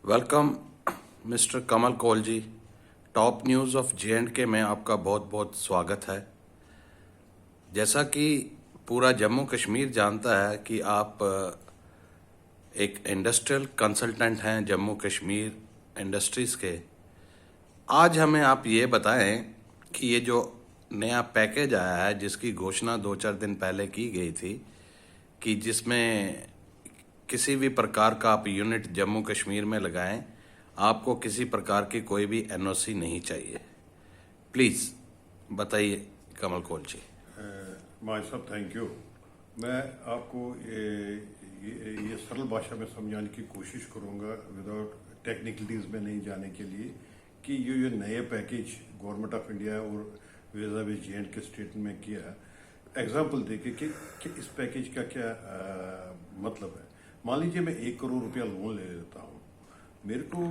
Welcome mister Kamal Kaul ji. Top news of J&K में आपका बहुत बहुत स्वागत है। जैसा कि पूरा जम्मू कश्मीर जानता है कि आप एक इंडस्ट्रियल कंसल्टेंट हैं जम्मू कश्मीर इंडस्ट्रीज़ के। आज हमें आप ये बताएं कि ये जो नया पैकेज आया है जिसकी घोषणा 2-4 दिन पहले की गई थी कि जिसमें किसी भी प्रकार का आप यूनिट जम्मू कश्मीर में लगाएं, आपको किसी प्रकार की कोई भी NOC नहीं चाहिए। प्लीज़ बताइए कमल कौल जी। माय साहब थैंक यू। मैं आपको ये सरल भाषा में समझाने की कोशिश करूंगा विदाउट टेक्निकलिटीज़ में नहीं जाने के लिए कि ये नए पैकेज गवर्नमेंट ऑफ इंडिया और वीजा विद J&K स्टेट में किया। एग्जांपल देके कि इस पैकेज का क्या मतलब है। मान लीजिए मैं 1 करोड़ रुपया लोन ले लेता हूँ, मेरे को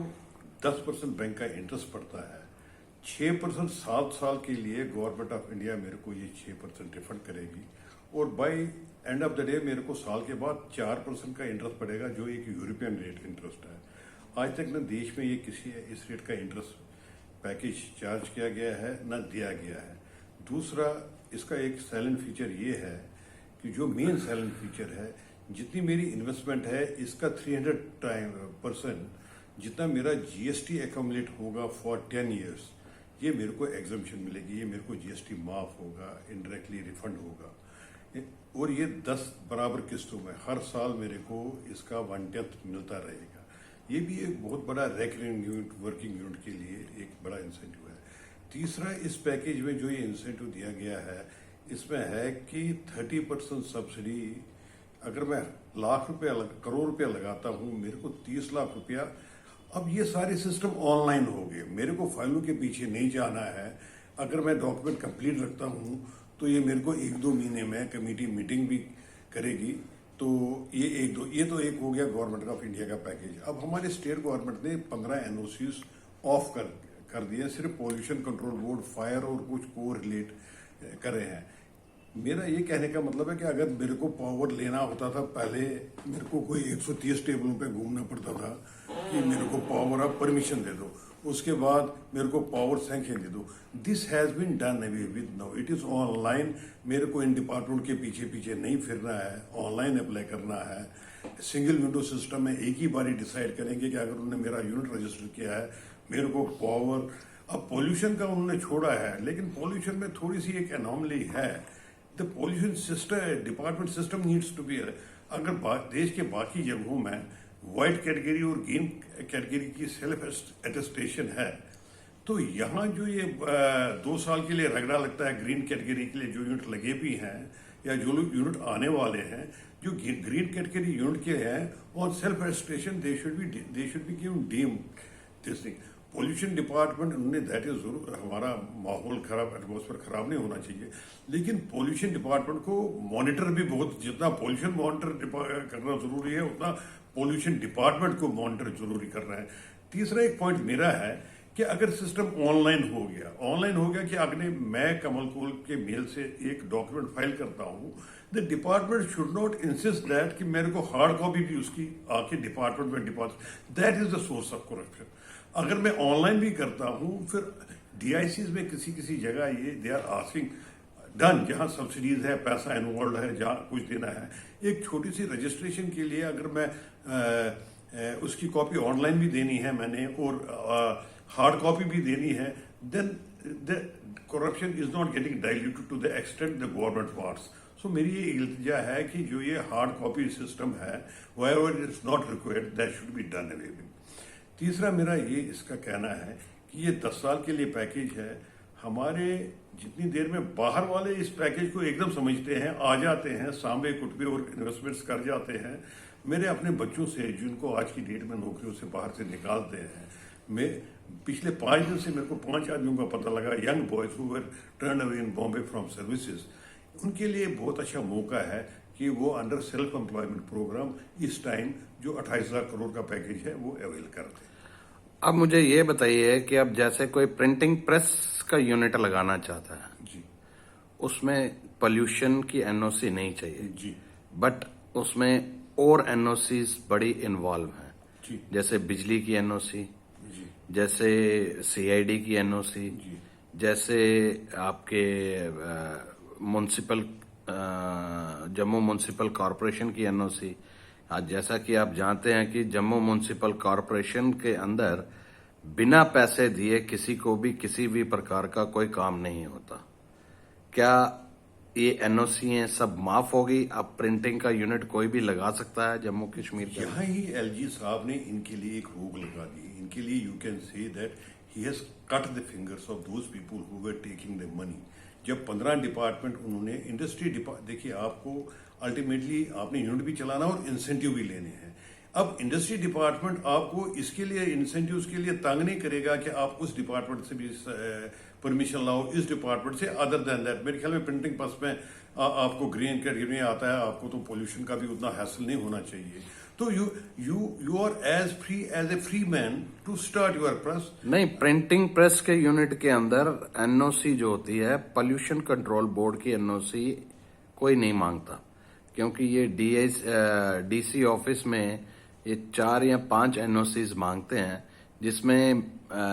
10% बैंक का इंटरेस्ट पड़ता है, 6% 7 साल के लिए गवर्नमेंट ऑफ इंडिया मेरे को ये 6% रिफंड करेगी और by end of the day मेरे को साल के बाद 4% का इंटरेस्ट पड़ेगा जो एक यूरोपियन रेट इंटरेस्ट है। आज तक न देश में ये किसी इस रेट का इंटरेस्ट पैकेज चार्ज किया गया है न दिया गया है। दूसरा, इसका एक साइलेंट फीचर ये है कि जो मेन साइलेंट फीचर है, जितनी मेरी इन्वेस्टमेंट है इसका 300% जितना मेरा GST एक्यूमुलेट होगा फॉर 10 ईयर्स, ये मेरे को एग्जम्पशन मिलेगी, ये मेरे को GST माफ होगा, इनडायरेक्टली रिफंड होगा और ये 10 बराबर किस्तों में हर साल मेरे को इसका 1/10 मिलता रहेगा। ये भी एक बहुत बड़ा रेकरिंग यूनिट, वर्किंग यूनिट के लिए एक बड़ा इंसेंटिव है। तीसरा, इस पैकेज में जो ये इंसेंटिव दिया गया है इसमें है कि 30% सब्सिडी, अगर मैं लाख रुपया करोड़ रुपया लगाता हूँ, मेरे को 30 लाख रुपया। अब ये सारे सिस्टम ऑनलाइन हो गए, मेरे को फाइलों के पीछे नहीं जाना है। अगर मैं डॉक्यूमेंट कंप्लीट रखता हूँ तो ये मेरे को 1-2 महीने में कमेटी मीटिंग भी करेगी। तो ये तो एक हो गया गवर्नमेंट ऑफ इंडिया का पैकेज। अब हमारे स्टेट गवर्नमेंट ने 15 NOCs ऑफ कर दिए, सिर्फ पॉल्यूशन कंट्रोल बोर्ड, फायर और कुछ को रिलेट कर रहे हैं। मेरा ये कहने का मतलब है कि अगर मेरे को पावर लेना होता था, पहले मेरे को कोई 130 टेबलों पे घूमना पड़ता था कि मेरे को पावर ऑफ परमिशन दे दो, उसके बाद मेरे को पावर सैंक्शन दे दो। This has been done away with now, it is online. मेरे को इन डिपार्टमेंट के पीछे पीछे नहीं फिरना है, ऑनलाइन अप्लाई करना है। सिंगल विंडो सिस्टम में एक ही बारी डिसाइड करेंगे कि अगर उन्होंने मेरा यूनिट रजिस्टर किया है, मेरे को पावर। अब पॉल्यूशन का उन्होंने छोड़ा है, लेकिन पॉल्यूशन में थोड़ी सी एक एनॉमली है। The pollution system department system needs to be, अगर देश के बाकी जगहों में वाइट कैटेगरी और ग्रीन कैटेगरी की सेल्फ अटेस्टेशन है, तो यहाँ जो ये 2 साल के लिए रगड़ा लगता है ग्रीन कैटेगरी के लिए जो यूनिट लगे भी हैं या जो लोग यूनिट आने वाले हैं, जो ग्रीन कैटेगरी यूनिट के हैं और self attestation they should be given deemed this thing. Pollution department उन्होंने दैट इज जरूर, हमारा माहौल खराब, एटमॉस्फेयर खराब नहीं होना चाहिए, लेकिन पॉल्यूशन डिपार्टमेंट को मॉनिटर भी बहुत, जितना पॉल्यूशन मॉनिटर करना जरूरी है उतना पॉल्यूशन डिपार्टमेंट को मॉनिटर जरूरी करना है। तीसरा एक पॉइंट मेरा है कि अगर सिस्टम ऑनलाइन हो गया कि अगर मैं कमल कौल के मेल से एक डॉक्यूमेंट फाइल करता हूं, the department should not insist that कि मेरे को हार्ड कॉपी भी उसकी आके डिपार्टमेंट में that is the source of corruption. अगर मैं ऑनलाइन भी करता हूं, फिर DICs में किसी जगह ये दे आर आस्किंग डन, जहां सब्सिडीज है, पैसा इन्वॉल्व है, जहां कुछ देना है, एक छोटी सी रजिस्ट्रेशन के लिए अगर मैं उसकी कॉपी ऑनलाइन भी देनी है मैंने और हार्ड कॉपी भी देनी है, then the corruption is not getting diluted to the extent the government wants. So मेरी ये इल्तिजा है कि जो ये हार्ड कॉपी सिस्टम है, wherever it is not required, that should be done away with. तीसरा मेरा ये इसका कहना है कि ये 10 साल के लिए पैकेज है। हमारे जितनी देर में बाहर वाले इस पैकेज को एकदम समझते हैं, आ जाते हैं, सांबे कुटबे और इन्वेस्टमेंट्स कर जाते हैं। मेरे अपने बच्चों से जिनको आज की डेट में नौकरियों से बाहर से निकालते हैं, मैं पिछले 5 दिन से मेरे को 5 आदमियों का पता लगा, young boys who were turn away in Bombay from services. उनके लिए बहुत अच्छा मौका है कि वो अंडर सेल्फ एम्प्लॉयमेंट प्रोग्राम इस टाइम जो 28,000 करोड़ का पैकेज है वो अवेल करते हैं। अब मुझे ये बताइए कि अब जैसे कोई प्रिंटिंग प्रेस का यूनिट लगाना चाहता है जी, उसमें पोल्यूशन की NOC नहीं चाहिए जी, बट उसमें और NOCs बड़ी इन्वॉल्व हैं। जी। जैसे बिजली की एनओसी, जी जैसे सीआईडी की एनओसी, जी जैसे आपके म्युनिसिपल जम्मू म्युनिसिपल कॉरपोरेशन की एनओसी। आज जैसा कि आप जानते हैं कि जम्मू म्युनिसिपल कॉरपोरेशन के अंदर बिना पैसे दिए किसी को भी किसी भी प्रकार का कोई काम नहीं होता। क्या ये एनओसी हैं सब माफ होगी? अब प्रिंटिंग का यूनिट कोई भी लगा सकता है जम्मू कश्मीर के अंदर? यहाँ ही एलजी साहब ने इनके लिए एक रोक लगा दी। इनके लिए you can say that he has cut the fingers of those people who were taking the money. जब 15 डिपार्टमेंट उन्होंने इंडस्ट्री देखिए, आपको अल्टीमेटली आपने यूनिट भी चलाना और इंसेंटिव भी लेने हैं। अब इंडस्ट्री डिपार्टमेंट आपको इसके लिए इंसेंटिव के लिए तंग नहीं करेगा कि आप उस डिपार्टमेंट से भी परमिशन लाओ, इस डिपार्टमेंट से। अदर देन दैट मेरे ख्याल में प्रिंटिंग प्रेस में आपको ग्रीन कैटेगरी में आता है, आपको तो पोल्यूशन का भी उतना हासिल नहीं होना चाहिए। तो you are as a free man to start your press. नहीं, प्रिंटिंग प्रेस के यूनिट के अंदर एनओसी जो होती है, पोल्यूशन कंट्रोल बोर्ड की एनओसी कोई नहीं मांगता, क्योंकि ये डीसी ऑफिस में ये 4 या 5 एनओसीज मांगते हैं, जिसमें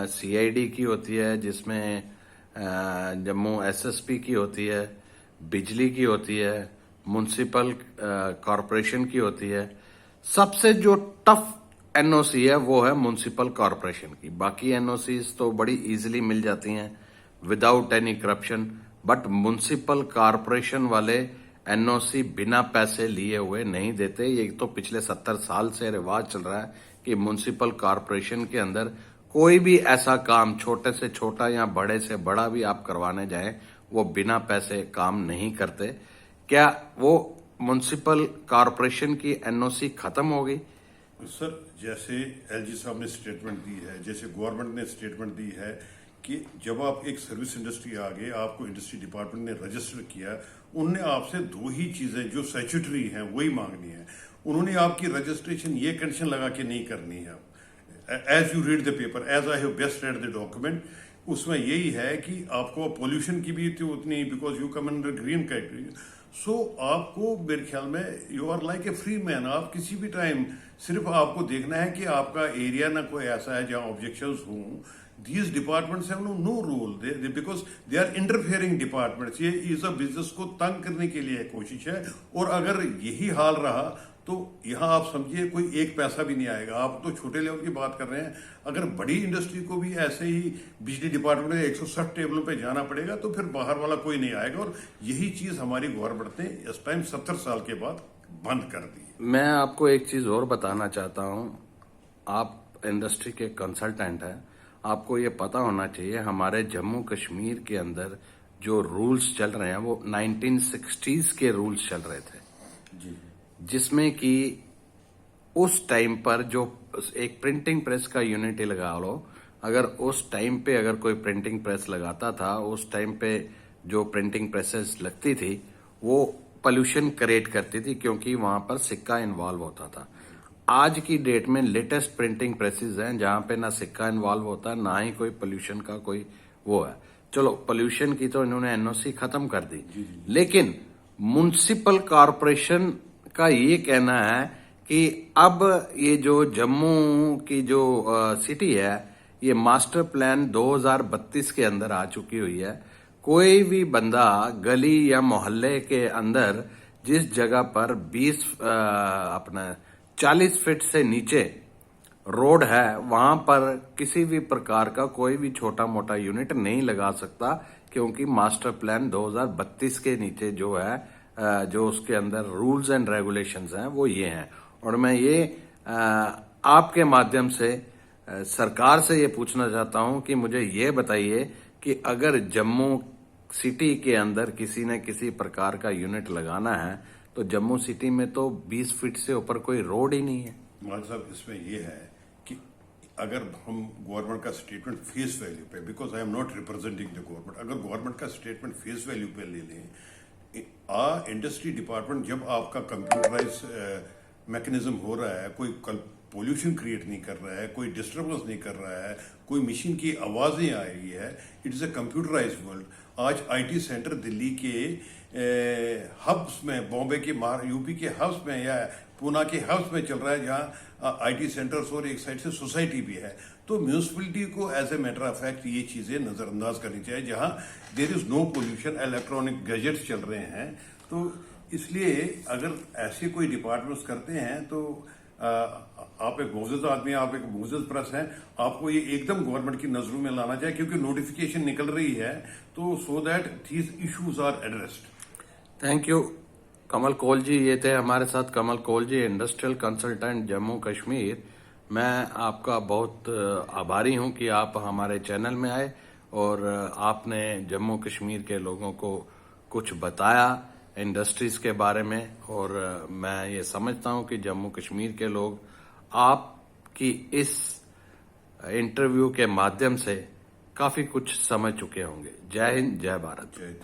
सीआईडी की होती है, जिसमें जम्मू एसएसपी की होती है, बिजली की होती है, म्युनिसिपल कॉरपोरेशन की होती है। सबसे जो टफ एनओसी है वो है म्युनिसिपल कॉरपोरेशन की। बाकी एनओसीज तो बड़ी इजीली मिल जाती हैं without any corruption, but municipal corporation वाले एनओसी बिना पैसे लिए हुए नहीं देते। ये तो पिछले 70 साल से रिवाज चल रहा है कि म्युनिसिपल कॉरपोरेशन के अंदर कोई भी ऐसा काम, छोटे से छोटा या बड़े से बड़ा भी आप करवाने जाएं, वो बिना पैसे काम नहीं करते। क्या वो म्युनिसिपल कॉरपोरेशन की एनओसी खत्म हो गई? सर, जैसे एलजी साहब ने स्टेटमेंट दी है, जैसे गवर्नमेंट ने स्टेटमेंट दी है कि जब आप एक सर्विस इंडस्ट्री आ गए, आपको इंडस्ट्री डिपार्टमेंट ने रजिस्टर किया, उनने आपसे 2 ही चीजें जो स्टैट्यूटरी हैं वही मांगनी है। उन्होंने आपकी रजिस्ट्रेशन ये कंडीशन लगा के नहीं करनी है। As you read the paper, as I have best read the document, उसमें यही है कि आपको पोल्यूशन की भी तो उतनी, because you come under green category. So आपको मेरे ख्याल में you are like a free man. आप किसी भी टाइम सिर्फ आपको देखना है कि आपका एरिया ना कोई ऐसा है जहां ऑब्जेक्शंस हों। These departments have no role because they are interfering departments। ये इस बिजनेस को तंग करने के लिए कोशिश है, और अगर यही हाल रहा तो यहाँ आप समझिए कोई एक पैसा भी नहीं आएगा। आप तो छोटे लेवल की बात कर रहे हैं, अगर बड़ी इंडस्ट्री को भी ऐसे ही बिजली डिपार्टमेंट में 160 टेबलों पे जाना पड़ेगा तो फिर बाहर वाला कोई नहीं आएगा। और यही चीज हमारी गवर्नमेंट ने इस टाइम 70 साल के बाद बंद कर दी। मैं आपको एक चीज और बताना चाहता हूं। आप इंडस्ट्री के कंसल्टेंट हैं, आपको ये पता होना चाहिए हमारे जम्मू कश्मीर के अंदर जो रूल्स चल रहे हैं वो 1960s के रूल्स चल रहे थे जी। जिसमें कि उस टाइम पर जो एक प्रिंटिंग प्रेस का यूनिट ही लगा लो, अगर उस टाइम पे अगर कोई प्रिंटिंग प्रेस लगाता था, उस टाइम पे जो प्रिंटिंग प्रेसेस लगती थी वो पोल्यूशन क्रिएट करती थी, क्योंकि वहां पर सिक्का इन्वॉल्व होता था। आज की डेट में लेटेस्ट प्रिंटिंग प्रेसेस हैं जहां पे ना सिक्का इन्वॉल्व होता है, ना ही कोई पोल्यूशन का कोई वो है। चलो, पोल्यूशन की तो इन्होंने एनओसी खत्म कर दी, लेकिन म्युनिसिपल कॉरपोरेशन का ये कहना है कि अब ये जो जम्मू की जो सिटी है, ये मास्टर प्लान 2032 के अंदर आ चुकी हुई है। कोई भी बंदा गली या मोहल्ले के अंदर जिस जगह पर 40 फीट से नीचे रोड है, वहां पर किसी भी प्रकार का कोई भी छोटा मोटा यूनिट नहीं लगा सकता, क्योंकि मास्टर प्लान 2032 के नीचे जो है, जो उसके अंदर रूल्स एंड रेगुलेशंस हैं वो ये हैं। और मैं ये आपके माध्यम से सरकार से ये पूछना चाहता हूं कि मुझे ये बताइए कि अगर जम्मू सिटी के अंदर किसी न किसी प्रकार का यूनिट लगाना है तो जम्मू सिटी में तो 20 फीट से ऊपर कोई रोड ही नहीं है। मान साहब, इसमें यह है कि अगर हम गवर्नमेंट का स्टेटमेंट फेस वैल्यू पे, because I am not representing the government, अगर गवर्नमेंट का स्टेटमेंट फेस वैल्यू पे ले लें, इंडस्ट्री डिपार्टमेंट जब आपका कंप्यूटराइज मैकेनिज्म हो रहा है, कोई पोल्यूशन क्रिएट नहीं कर रहा है, कोई डिस्टर्बेंस नहीं कर रहा है, कोई मशीन की आवाजें आ रही है, it is a computerise world. आज आईटी सेंटर दिल्ली के हब्स में, बॉम्बे के, यूपी के हब्स में या पूना के हब्स में चल रहा है, जहां आईटी सेंटर्स और एक साइड से सोसाइटी भी है। तो म्यूनिसिपलिटी को as a matter of fact ये चीजें नजरअंदाज करनी चाहिए। जहां there is no pollution, electronic gadgets चल रहे हैं, तो इसलिए अगर ऐसे कोई डिपार्टमेंट्स करते हैं तो आप एक मोअज़्ज़ज़ आदमी हैं, आप एक मोअज़्ज़ज़ प्रेस हैं, आपको ये एकदम गवर्नमेंट की नजरों में लाना चाहिए, क्योंकि नोटिफिकेशन निकल रही है, तो so that these issues are addressed. Thank you Kamal Kaul ji. ये थे हमारे साथ कमल कौल जी, इंडस्ट्रियल कंसल्टेंट जम्मू कश्मीर। मैं आपका बहुत आभारी हूं कि आप हमारे चैनल में आए और आपने जम्मू कश्मीर के लोगों को कुछ बताया इंडस्ट्रीज के बारे में। और मैं ये समझता हूं कि जम्मू कश्मीर के लोग आपकी इस इंटरव्यू के माध्यम से काफी कुछ समझ चुके होंगे। जय हिंद, जय भारत। जय हिंद।